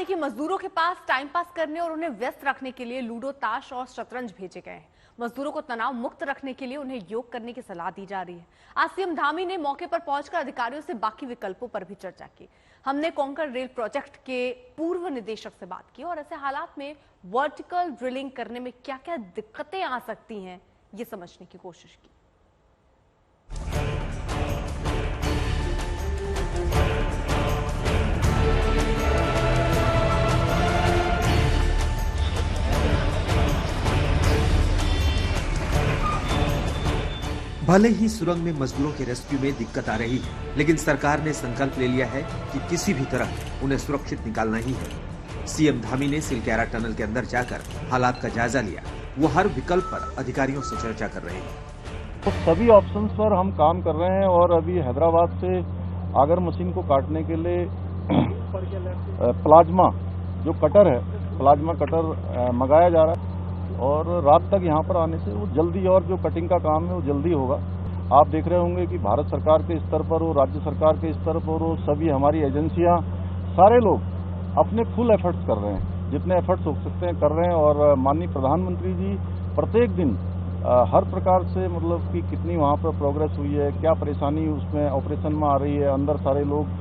देखिए, मजदूरों के पास टाइम पास करने और उन्हें व्यस्त रखने के लिए लूडो, ताश और शतरंज भेजे गए हैं। मजदूरों को तनाव मुक्त रखने के लिए उन्हें योग करने की सलाह दी जा रही है। आज सीएम धामी ने मौके पर पहुंचकर अधिकारियों से बाकी विकल्पों पर भी चर्चा की। हमने कोंकण रेल प्रोजेक्ट के पूर्व निदेशक से बात की और ऐसे हालात में वर्टिकल ड्रिलिंग करने में क्या क्या दिक्कतें आ सकती हैं, ये समझने की कोशिश की। भले ही सुरंग में मजदूरों के रेस्क्यू में दिक्कत आ रही है, लेकिन सरकार ने संकल्प ले लिया है कि किसी भी तरह उन्हें सुरक्षित निकालना ही है। सीएम धामी ने सिलक्यारा टनल के अंदर जाकर हालात का जायजा लिया। वो हर विकल्प पर अधिकारियों से चर्चा कर रहे हैं। तो सभी ऑप्शंस पर हम काम कर रहे हैं और अभी हैदराबाद से आगर मशीन को काटने के लिए प्लाज्मा जो कटर है, प्लाज्मा कटर मंगाया जा रहा है और रात तक यहाँ पर आने से वो जल्दी, और जो कटिंग का काम है वो जल्दी होगा। आप देख रहे होंगे कि भारत सरकार के स्तर पर हो, राज्य सरकार के स्तर पर हो, सभी हमारी एजेंसियां, सारे लोग अपने फुल एफर्ट्स कर रहे हैं, जितने एफर्ट्स हो सकते हैं कर रहे हैं। और माननीय प्रधानमंत्री जी प्रत्येक दिन हर प्रकार से, मतलब कि कितनी वहाँ पर प्रोग्रेस हुई है, क्या परेशानी उसमें ऑपरेशन में आ रही है, अंदर सारे लोग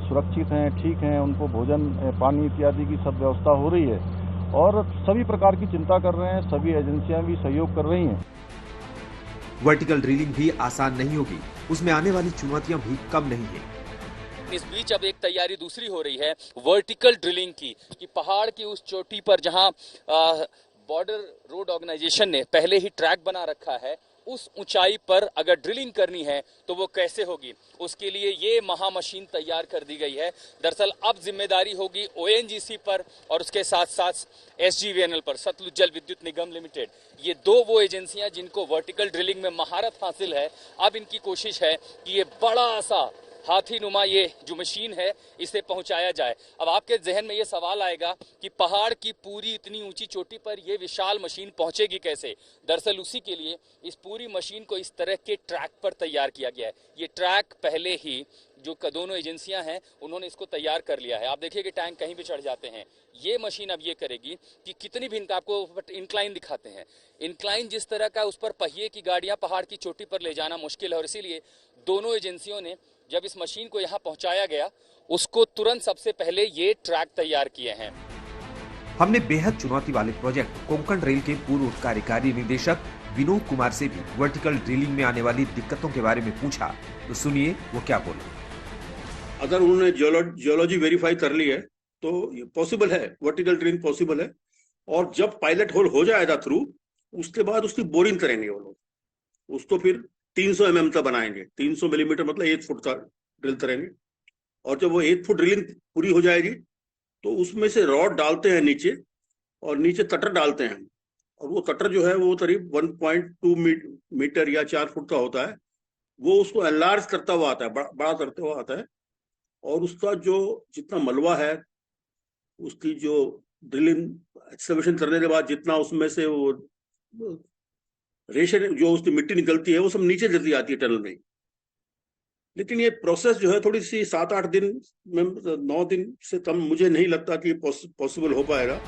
सुरक्षित हैं, ठीक हैं, उनको भोजन पानी इत्यादि की सब व्यवस्था हो रही है और सभी प्रकार की चिंता कर रहे हैं। सभी एजेंसियां भी सहयोग कर रही हैं। वर्टिकल ड्रिलिंग भी आसान नहीं होगी, उसमें आने वाली चुनौतियां भी कम नहीं है। इस बीच अब एक तैयारी दूसरी हो रही है वर्टिकल ड्रिलिंग की, कि पहाड़ की उस चोटी पर जहां बॉर्डर रोड ऑर्गेनाइजेशन ने पहले ही ट्रैक बना रखा है, उस ऊंचाई पर अगर ड्रिलिंग करनी है तो वो कैसे होगी, उसके लिए ये महामशीन तैयार कर दी गई है। दरअसल अब जिम्मेदारी होगी ओएनजीसी पर और उसके साथ साथ एसजीवीएनएल पर, सतलुज जल विद्युत निगम लिमिटेड। ये दो वो एजेंसियां जिनको वर्टिकल ड्रिलिंग में महारत हासिल है। अब इनकी कोशिश है कि ये बड़ा सा हाथी नुमा ये जो मशीन है इसे पहुंचाया जाए। अब आपके जहन में ये सवाल आएगा कि पहाड़ की पूरी इतनी ऊंची चोटी पर ये विशाल मशीन पहुंचेगी कैसे। दरअसल उसी के लिए इस पूरी मशीन को इस तरह के ट्रैक पर तैयार किया गया है। ये ट्रैक पहले ही जो दोनों एजेंसियां हैं उन्होंने इसको तैयार कर लिया है। आप देखिए कि टैंक कहीं भी चढ़ जाते हैं। ये मशीन अब ये करेगी कि कितनी भी, इनका आपको इंक्लाइन दिखाते हैं, इंक्लाइन जिस तरह का, उस पर पहिए की गाड़ियां पहाड़ की चोटी पर ले जाना मुश्किल है। और इसीलिए दोनों एजेंसियों ने जब इस मशीन को यहाँ पहुंचाया गया, उसको तुरंत सबसे पहले ये ट्रैक तैयार किए हैं। हमने बेहद चुनौती वाले प्रोजेक्ट कोंकण रेल के पूर्व कार्यकारी निदेशक विनोद कुमार से भी वर्टिकल ड्रिलिंग में आने वाली दिक्कतों के बारे में पूछा, तो सुनिए वो क्या बोले। अगर उन्होंने जियोलॉजी वेरीफाई कर ली है तो पॉसिबल है, वर्टिकल ड्रिलिंग पॉसिबल है। और जब पायलट होल हो जाएगा थ्रू, उसके बाद उसकी बोरिंग करेंगे वो लोग, उसको फिर 300 mm तक बनाएंगे। 300 मिलीमीटर मतलब 1 फुट का ड्रिल करेंगे। और जब वो 1 फुट ड्रिलिंग पूरी हो जाएगी तो उसमें से रॉड डालते हैं नीचे, और नीचे कटर डालते हैं। और वो कटर जो है वो करीब 1.2 मीटर या 4 फुट का होता है। वो उसको एनलार्ज करता हुआ आता है, बड़ा करता हुआ आता है। और उसका जो जितना मलबा है, उसकी जो ड्रिलिंग एक्सकवेशन करने के बाद जितना उसमें से वो रेशे जो उसकी मिट्टी निकलती है, वो सब नीचे चली जाती है टनल में। लेकिन ये प्रोसेस जो है थोड़ी सी 7-8 दिन में, 9 दिन से कम मुझे नहीं लगता कि पॉसिबल हो पाएगा।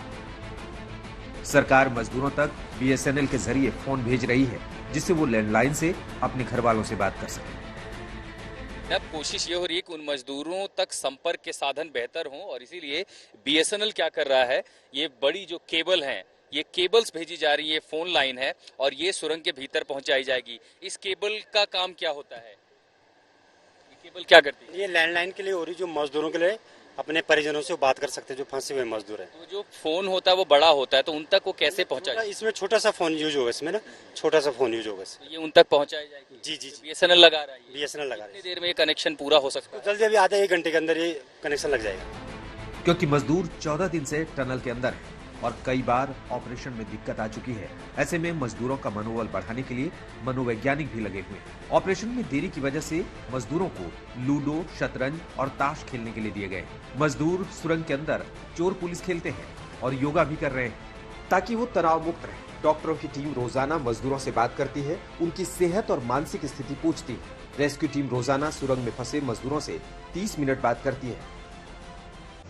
सरकार मजदूरों तक बीएसएनएल के जरिए फोन भेज रही है, जिससे वो लैंडलाइन से अपने घर वालों से बात कर सके। अब कोशिश ये हो रही है कि उन मजदूरों तक संपर्क के साधन बेहतर हों, और इसीलिए बीएसएनएल क्या कर रहा है, ये बड़ी जो केबल है, ये केबल्स भेजी जा रही है, फोन लाइन है, और ये सुरंग के भीतर पहुंचाई जाएगी। इस केबल का काम क्या होता है, ये केबल क्या करती है? ये लैंडलाइन के लिए हो रही, जो मजदूरों के लिए अपने परिजनों से बात कर सकते हैं, जो फंसे हुए मजदूर हैं। तो जो फोन होता है वो बड़ा होता है, तो उन तक वो कैसे पहुंचाएगा? इसमें छोटा सा फोन यूज होगा, इसमें ना छोटा सा फोन यूज होगा, तो ये उन तक पहुंचाई जाएगी। जी जी, बीएसएनएल लगा रहा है। बीएसएनएल लगा रहा है। कितनी देर में ये कनेक्शन पूरा हो सकता है? जल्दी, अभी आधे 1 घंटे के अंदर ये कनेक्शन लग जाएगा। क्योंकि मजदूर 14 दिन से टनल के अंदर है और कई बार ऑपरेशन में दिक्कत आ चुकी है। ऐसे में मजदूरों का मनोबल बढ़ाने के लिए मनोवैज्ञानिक भी लगे हुए हैं। ऑपरेशन में देरी की वजह से मजदूरों को लूडो, शतरंज और ताश खेलने के लिए दिए गए। मजदूर सुरंग के अंदर चोर पुलिस खेलते हैं और योगा भी कर रहे हैं ताकि वो तनाव मुक्त रहे। डॉक्टरों की टीम रोजाना मजदूरों से बात करती है, उनकी सेहत और मानसिक स्थिति पूछती है। रेस्क्यू टीम रोजाना सुरंग में फंसे मजदूरों से 30 मिनट बात करती है।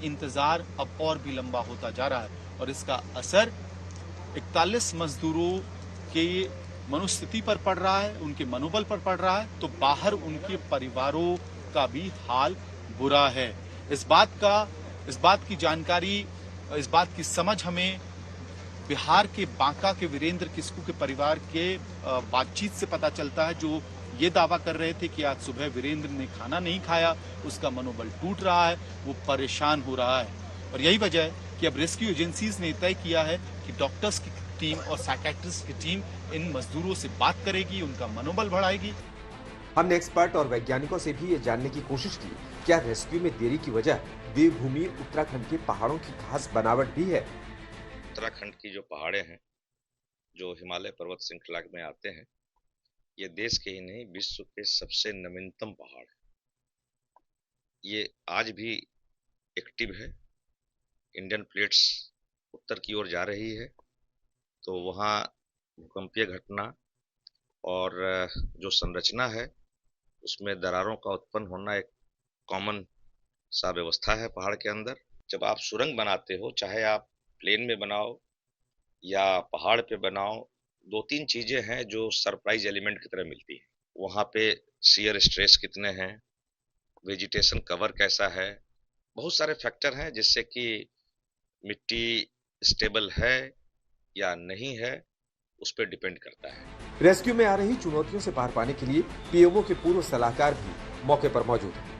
इंतजार अब और भी लंबा होता जा रहा है और इसका असर 41 मजदूरों के मनोस्थिति पर पड़ रहा है, उनके मनोबल पर पड़ रहा है, तो बाहर उनके परिवारों का भी हाल बुरा है। इस बात की जानकारी, इस बात की समझ हमें बिहार के बांका के वीरेंद्र किस्कू के परिवार के बातचीत से पता चलता है, जो ये दावा कर रहे थे कि आज सुबह वीरेंद्र ने खाना नहीं खाया, उसका मनोबल टूट रहा है, वो परेशान हो रहा है। और यही वजह है कि अब रेस्क्यू एजेंसीज ने तय किया है कि डॉक्टर्स की टीम और साइकियाट्रिस्ट की टीम इन मजदूरों से बात करेगी, उनका मनोबल बढ़ाएगी। हमने एक्सपर्ट और वैज्ञानिकों से भी ये जानने की कोशिश की, क्या रेस्क्यू में देरी की वजह देवभूमि उत्तराखंड के पहाड़ों की खास बनावट भी है। उत्तराखंड की जो पहाड़े हैं, जो हिमालय पर्वत श्रृंखला में आते हैं, ये देश के ही नहीं विश्व के सबसे नवीनतम पहाड़ है। ये आज भी एक्टिव है। इंडियन प्लेट्स उत्तर की ओर जा रही है, तो वहाँ भूकंपीय घटना और जो संरचना है उसमें दरारों का उत्पन्न होना एक कॉमन सा व्यवस्था है पहाड़ के अंदर। जब आप सुरंग बनाते हो, चाहे आप प्लेन में बनाओ या पहाड़ पे बनाओ, 2-3 चीजें हैं जो सरप्राइज एलिमेंट की तरह मिलती है। वहाँ पे शियर स्ट्रेस कितने हैं, वेजिटेशन कवर कैसा है, बहुत सारे फैक्टर हैं जिससे कि मिट्टी स्टेबल है या नहीं है, उस पर डिपेंड करता है। रेस्क्यू में आ रही चुनौतियों से पार पाने के लिए पीएमओ के पूर्व सलाहकार भी मौके पर मौजूद हैं।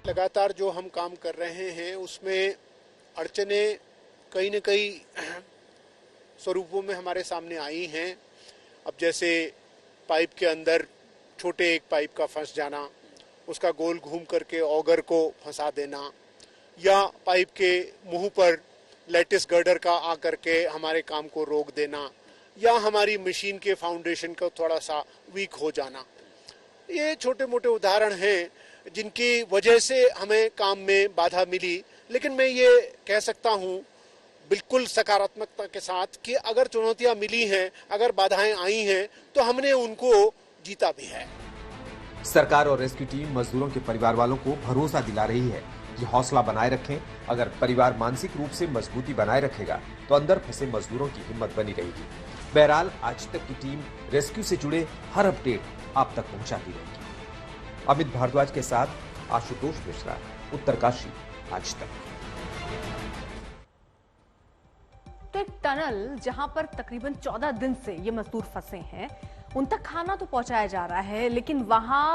लगातार जो हम काम कर रहे हैं उसमें अड़चने कहीं न कहीं स्वरूपों में हमारे सामने आई हैं। अब जैसे पाइप के अंदर छोटे एक पाइप का फंस जाना, उसका गोल घूम करके ऑगर को फंसा देना, या पाइप के मुंह पर लैटिस गर्डर का आकर के हमारे काम को रोक देना, या हमारी मशीन के फाउंडेशन का थोड़ा सा वीक हो जाना। ये छोटे मोटे उदाहरण हैं जिनकी वजह से हमें काम में बाधा मिली, लेकिन मैं ये कह सकता हूँ बिल्कुल सकारात्मकता के साथ कि अगर चुनौतियां मिली हैं, अगर बाधाएं आई हैं, तो हमने उनको जीता भी है। सरकार और रेस्क्यू टीम मजदूरों के परिवार वालों को भरोसा दिला रही है कि हौसला बनाए रखें। अगर परिवार मानसिक रूप से मजबूती बनाए रखेगा तो अंदर फंसे मजदूरों की हिम्मत बनी रहेगी। बहरहाल आज तक की टीम रेस्क्यू से जुड़े हर अपडेट आप तक पहुंचाती रहेगी। अमित भारद्वाज के साथ आशुतोष मिश्रा, उत्तरकाशी, आज तक। तो एक टनल जहां पर तकरीबन 14 दिन से ये मजदूर फंसे हैं, उन तक खाना तो पहुंचाया जा रहा है, लेकिन वहां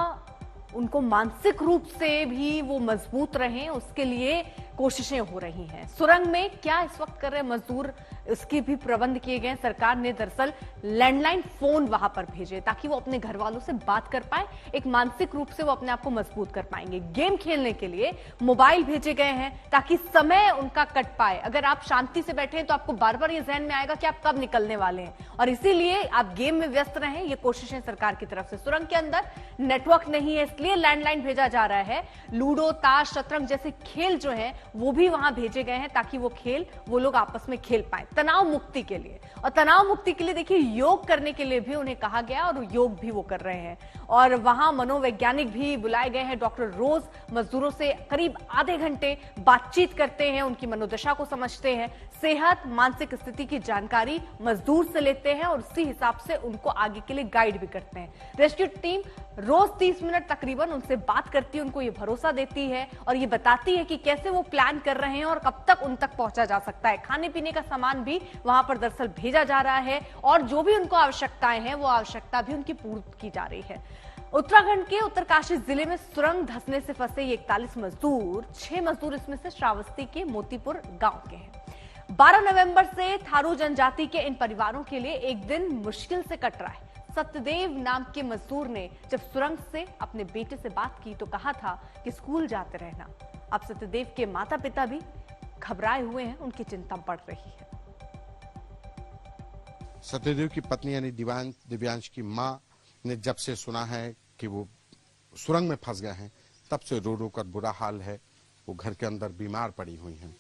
उनको मानसिक रूप से भी वो मजबूत रहें, उसके लिए कोशिशें हो रही हैं। सुरंग में क्या इस वक्त कर रहे मजदूर, इसके भी प्रबंध किए गए। सरकार ने दरअसल लैंडलाइन फोन वहां पर भेजे ताकि वो अपने घर वालों से बात कर पाए, एक मानसिक रूप से वो अपने आप को मजबूत कर पाएंगे। गेम खेलने के लिए मोबाइल भेजे गए हैं ताकि समय उनका कट पाए। अगर आप शांति से बैठे हैं तो आपको बार बार ये जहन में आएगा कि आप कब निकलने वाले हैं, और इसीलिए आप गेम में व्यस्त रहें। ये कोशिशें सरकार की तरफ से। सुरंग के अंदर नेटवर्क नहीं है, इसलिए लैंडलाइन भेजा जा रहा है। लूडो, ताश, शतरंज जैसे खेल जो है वो भी वहां भेजे गए हैं ताकि वो खेल वो लोग आपस में खेल पाए, तनाव मुक्ति के लिए। और तनाव मुक्ति के लिए देखिए योग करने के लिए भी उन्हें कहा गया और योग भी वो कर रहे हैं। और वहां मनोवैज्ञानिक भी बुलाए गए हैं। डॉक्टर रोज मजदूरों से करीब आधे घंटे बातचीत करते हैं, उनकी मनोदशा को समझते हैं, सेहत, मानसिक स्थिति की जानकारी मजदूर से लेते हैं और उसी हिसाब से उनको आगे के लिए गाइड भी करते हैं। रेस्क्यू टीम रोज 30 मिनट तकरीबन उनसे बात करती है, उनको ये भरोसा देती है और ये बताती है कि कैसे वो प्लान कर रहे हैं और कब तक उन तक पहुंचा जा सकता है। खाने पीने का सामान भी वहां पर दरअसल भेजा जा रहा है और जो भी उनको आवश्यकताएं हैं वो आवश्यकता भी उनकी पूर्ति की जा रही है। उत्तराखंड के उत्तरकाशी जिले में सुरंग धंसने से फंसे ये 41 मजदूर, 6 मजदूर इसमें से श्रावस्ती के मोतीपुर गांव के हैं। 12 नवंबर से थारू जनजाति के इन परिवारों के लिए एक दिन मुश्किल से कट रहा है। सत्यदेव नाम के मजदूर ने जब सुरंग से अपने बेटे से बात की तो कहा था कि स्कूल जाते रहना। अब सत्यदेव के माता पिता भी घबराए हुए हैं, उनकी चिंता बढ़ रही है। सत्यदेव की पत्नी यानी दिव्यांश की मां ने जब से सुना है कि वो सुरंग में फंस गए हैं, तब से रो रो कर बुरा हाल है। वो घर के अंदर बीमार पड़ी हुई हैं।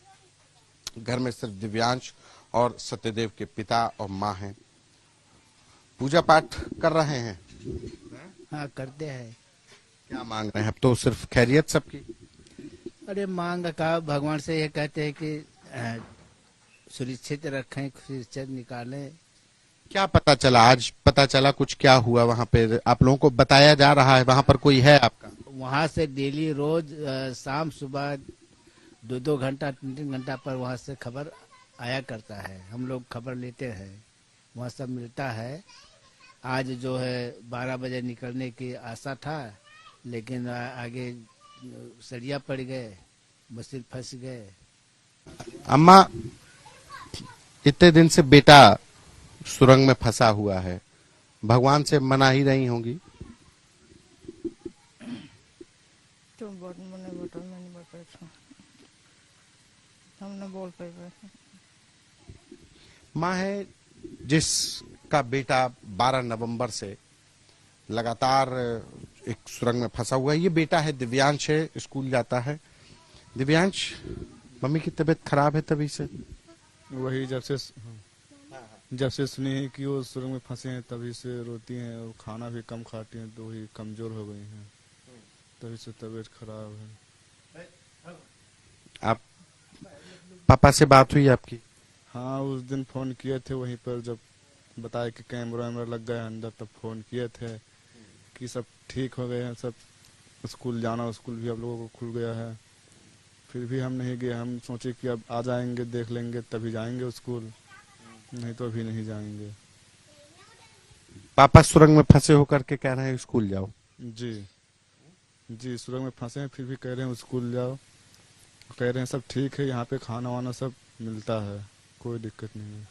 घर में सिर्फ दिव्यांश और सत्यदेव के पिता और मां हैं। पूजा पाठ कर रहे हैं? हाँ, करते हैं। क्या मांग रहे हैं? अब तो सिर्फ खैरियत सबकी। अरे मांग का भगवान से ये कहते हैं कि सुरक्षित रखें, सुरक्षित निकालें। क्या पता चला आज? पता चला कुछ क्या हुआ वहाँ पे? आप लोगों को बताया जा रहा है वहाँ पर कोई है आपका? वहाँ से डेली रोज शाम सुबह 2-2 घंटा 3-3 घंटा पर वहाँ से खबर आया करता है। हम लोग खबर लेते हैं, वहाँ सब मिलता है। आज जो है 12 बजे निकलने की आशा था, लेकिन आगे सरिया पड़ गए, मशीन फंस गए। अम्मा, इतने दिन से बेटा सुरंग में फंसा हुआ है, भगवान से मना ही रही होंगी? माँ है जिसका बेटा 12 नवंबर से लगातार एक सुरंग में फंसा हुआ है। ये बेटा है दिव्यांश, है, स्कूल जाता है। दिव्यांश, मम्मी की तबीयत खराब है तभी से? वही जब से सुनी है कि वो सुरंग में फंसे हैं तभी से रोती हैं और खाना भी कम खाती हैं, तो वही कमजोर हो गई हैं, तभी से तबीयत खराब है। आप पापा से बात हुई आपकी? हाँ, उस दिन फोन किए थे, वहीं पर जब बताया कि कैमरा वैमरा लग गया अंदर, तब फोन किए थे कि सब ठीक हो गए हैं, सब स्कूल जाना, स्कूल भी आप लोगों को खुल गया है। फिर भी हम नहीं गए, हम सोचे कि अब आ जाएंगे, देख लेंगे, तभी जाएंगे स्कूल, नहीं तो अभी नहीं जाएंगे। पापा सुरंग में फंसे होकर के कह रहे हैं स्कूल जाओ? जी, सुरंग में फंसे हैं, फिर भी कह रहे हैं स्कूल जाओ। कह रहे हैं सब ठीक है, यहाँ पे खाना वाना सब मिलता है, कोई दिक्कत नहीं है।